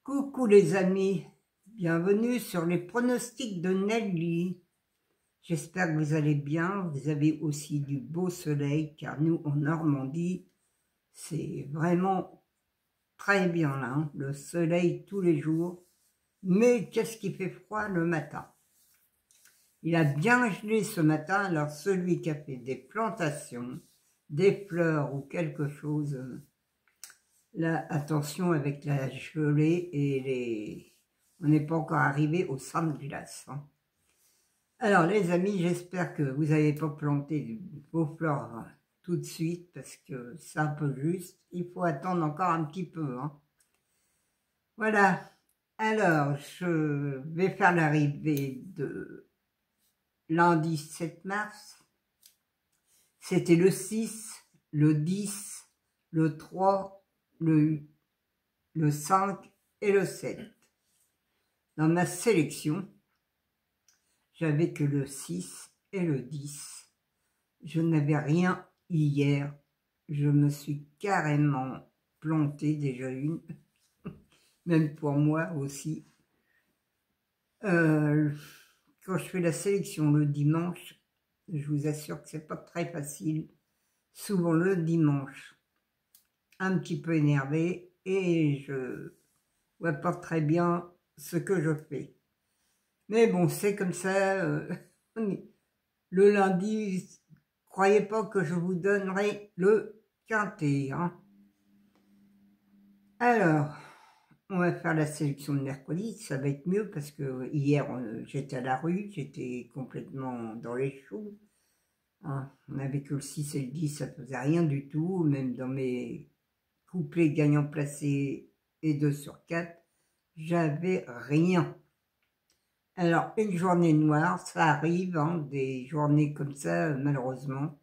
Coucou les amis, bienvenue sur les pronostics de Nelly. J'espère que vous allez bien, vous avez aussi du beau soleil car nous en Normandie, c'est vraiment très bien là, hein, le soleil tous les jours. Mais qu'est-ce qui fait froid le matin? Il a bien gelé ce matin, alors celui qui a fait des plantations, des fleurs ou quelque chose... Là, attention avec la gelée et les... On n'est pas encore arrivé au sang de glace. Hein. Alors les amis, j'espère que vous n'avez pas planté vos fleurs tout de suite parce que c'est un peu juste. Il faut attendre encore un petit peu. Hein. Voilà. Alors, je vais faire l'arrivée de lundi 7 mars. C'était le 6, le 10, le 3, le 5 et le 7. Dans ma sélection, j'avais que le 6 et le 10. Je n'avais rien hier. Je me suis carrément planté déjà une, même pour moi aussi. Quand je fais la sélection le dimanche, je vous assure que c'est pas très facile. Souvent le dimanche, un petit peu énervé et je vois pas très bien ce que je fais. Mais bon, c'est comme ça. Le lundi, croyez pas que je vous donnerai le quintet. Hein. Alors, on va faire la sélection de mercredi. Ça va être mieux parce que hier, j'étais à la rue. J'étais complètement dans les choux. Hein. On n'avait que le 6 et le 10, ça faisait rien du tout. Même dans mes couplets gagnants placés et 2 sur 4, j'avais rien. Alors, une journée noire, ça arrive, hein, des journées comme ça, malheureusement.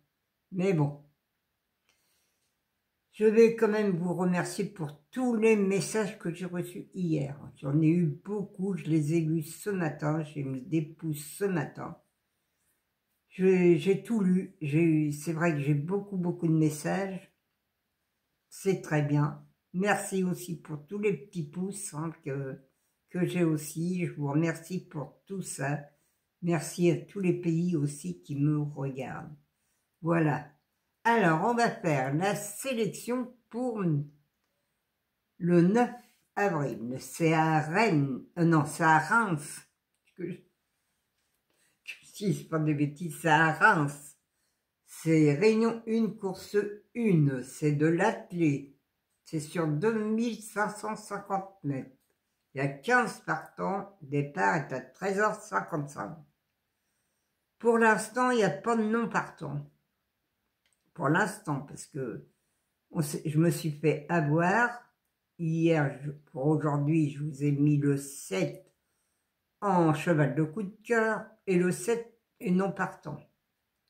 Mais bon, je vais quand même vous remercier pour tous les messages que j'ai reçus hier. J'en ai eu beaucoup, je les ai lus ce matin, j'ai mis des pouces ce matin. J'ai tout lu, c'est vrai que j'ai beaucoup de messages. C'est très bien. Merci aussi pour tous les petits pouces hein, que j'ai aussi. Je vous remercie pour tout ça. Merci à tous les pays aussi qui me regardent. Voilà. Alors, on va faire la sélection pour le 9 avril. C'est à Rennes. Non, c'est à Reims. Si je pas de bêtises, c'est à Reims. C'est Réunion 1, course 1. C'est de l'athlé. C'est sur 2550 mètres. Il y a 15 partants. Départ est à 13h55. Pour l'instant, il n'y a pas de non partant. Pour l'instant, parce que je me suis fait avoir. Hier, pour aujourd'hui, je vous ai mis le 7 en cheval de coup de cœur et le 7 est non partant.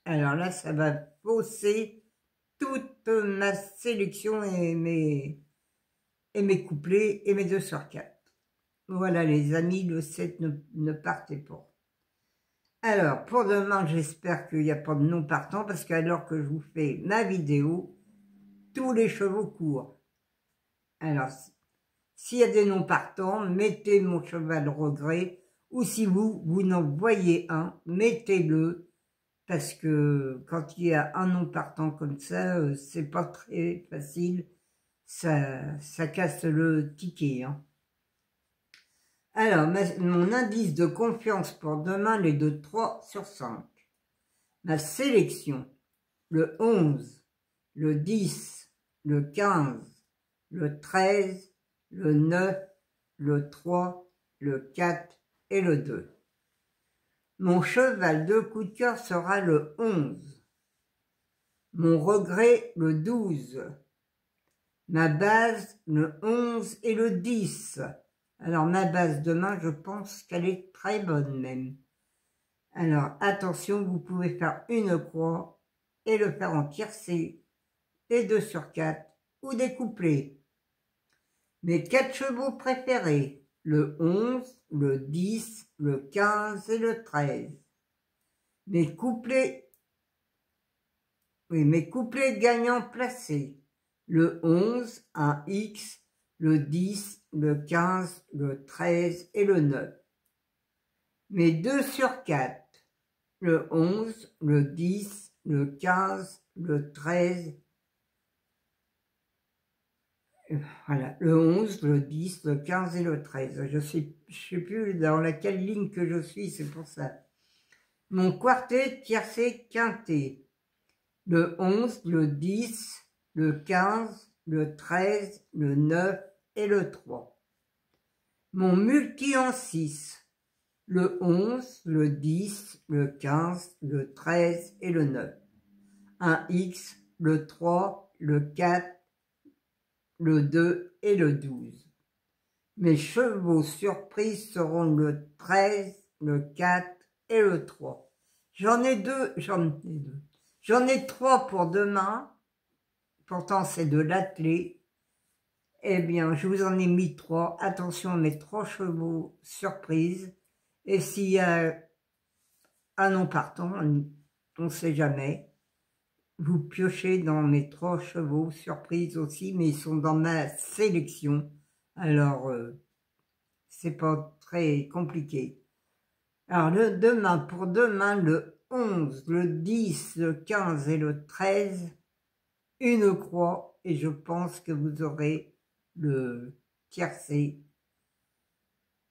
Alors là, ça va fausser toute ma sélection et mes couplets et mes 2 sur 4. Voilà les amis, le 7 ne partez pas. Alors, pour demain, j'espère qu'il n'y a pas de non partant parce qu'alors que je vous fais ma vidéo, tous les chevaux courent. Alors, s'il y a des non partants, mettez mon cheval regret ou si vous n'en voyez un, mettez-le parce que quand il y a un non partant comme ça, c'est pas très facile, ça casse le ticket. Hein. Alors, mon indice de confiance pour demain est de 3 sur 5. Ma sélection, le 11, le 10, le 15, le 13, le 9, le 3, le 4 et le 2. Mon cheval de coup de cœur sera le 11. Mon regret, le 12. Ma base, le 11 et le 10. Alors, ma base demain, je pense qu'elle est très bonne même. Alors, attention, vous pouvez faire une croix et le faire en tiercé, des 2 sur 4 ou des couplets. Mes 4 chevaux préférés, le 11, le 10, le 15 et le 13. Mes couplets gagnants placés, le 11, un X, le 10, le 15, le 13 et le 9. Mes 2 sur 4, le 11, le 10, le 15, le 13, voilà, le 11, le 10, le 15 et le 13. Je sais plus dans laquelle ligne que je suis, c'est pour ça. Mon quartet, tiercé, quintet. Le 11, le 10, le 15, le 13, le 9 et le 3. Mon multi en 6. Le 11, le 10, le 15, le 13 et le 9. Un X, le 3, le 4, le 2 et le 12. Mes chevaux surprises seront le 13, le 4 et le 3. J'en ai 3 pour demain. Pourtant, c'est de l'attelé. Eh bien, je vous en ai mis 3. Attention, mes 3 chevaux surprises. Et s'il y a un non partant, on ne sait jamais. Vous piochez dans mes 3 chevaux surprises aussi, mais ils sont dans ma sélection. Alors, c'est pas très compliqué. Alors, pour demain, le 11, le 10, le 15 et le 13, une croix, et je pense que vous aurez le tiercé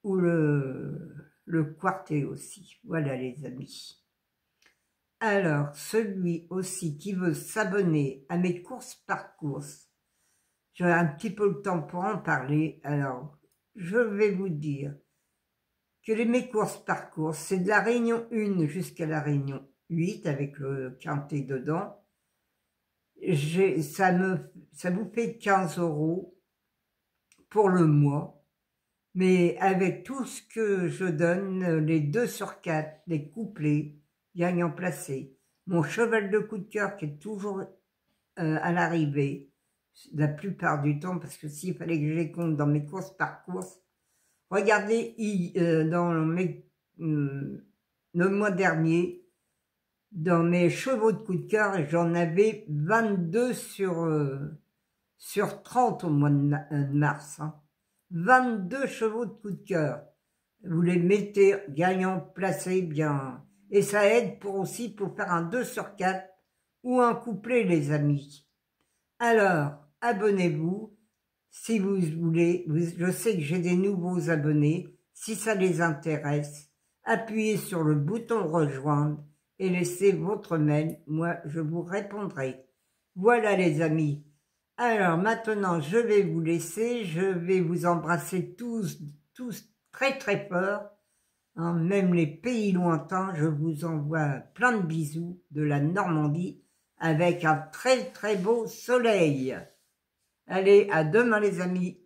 ou le quartet aussi. Voilà les amis. Alors, celui aussi qui veut s'abonner à mes courses par course, j'ai un petit peu le temps pour en parler. Alors, je vais vous dire que mes courses par course, c'est de la réunion 1 jusqu'à la réunion 8 avec le quintet dedans. Ça vous fait 15 € pour le mois. Mais avec tout ce que je donne, les 2 sur 4, les couplets, gagnant placé, mon cheval de coup de cœur qui est toujours à l'arrivée, la plupart du temps, parce que s'il fallait que je les compte dans mes courses par course, regardez, le mois dernier, dans mes chevaux de coup de cœur, j'en avais 22 sur 30 au mois de mars. Hein. 22 chevaux de coup de cœur. Vous les mettez gagnant, placé, bien. Et ça aide aussi pour faire un 2 sur 4 ou un couplet, les amis. Alors, abonnez-vous si vous voulez. Je sais que j'ai des nouveaux abonnés. Si ça les intéresse, appuyez sur le bouton rejoindre et laissez votre mail. Moi, je vous répondrai. Voilà les amis. Alors maintenant, je vais vous laisser. Je vais vous embrasser tous très très fort. Hein, même les pays lointains, je vous envoie plein de bisous de la Normandie avec un très très beau soleil. Allez, à demain les amis.